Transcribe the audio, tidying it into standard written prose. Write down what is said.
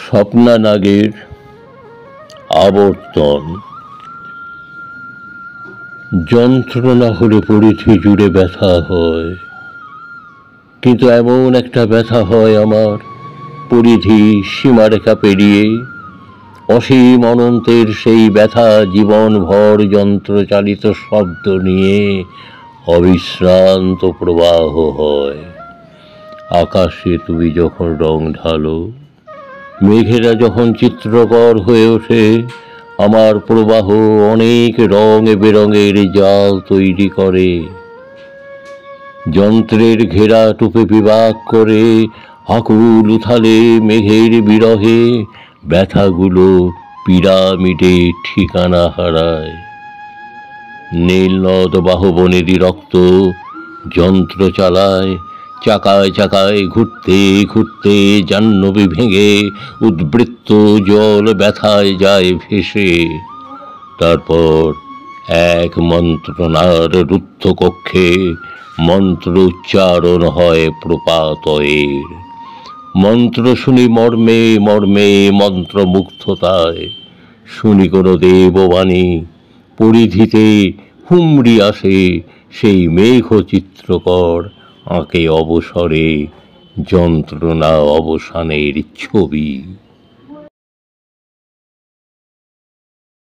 স্বপ্নানাগের আবর্তন। যন্ত্রণা হলে পরিধি জুড়ে ব্যথা হয়, কিন্তু এমন একটা ব্যথা হয় আমার পরিধি সীমারেখা পেরিয়ে। অসীম অনন্তের সেই ব্যথা জীবনভর যন্ত্রচালিত শব্দ নিয়ে অবিশ্রান্ত প্রবাহ হয়। আকাশে তুমি যখন রং ঢালো, মেঘেরা যখন চিত্রকর হয়ে ওঠে, আমার প্রবাহ অনেক রঙ বেরঙের জাল তৈরি করে। যন্ত্রের ঘেরা টুপে বিভাগ করে আকুল উথালে মেঘের বিরহে ব্যথাগুলো পিরামিডে ঠিকানা হারায়। নীল নদ বাহবনেরই রক্ত যন্ত্র চালায়, চাকায় চাকায় ঘুরতে ঘুরতে জাহ্নবী ভেঙে উদ্বৃত্ত জল ব্যথায় যায় ভেসে। তারপর এক মন্ত্রণার রুদ্ধ কক্ষে মন্ত্র উচ্চারণ হয় প্রপাতয়ের। মন্ত্র শুনি মর্মে মর্মে মন্ত্রমুগ্ধতায়, শুনি কোনো দেববাণী পরিধিতে হুমড়ি আসে, সেই মেঘ চিত্রকর আঁকে অবসরে যন্ত্রণা অবসানের ছবি।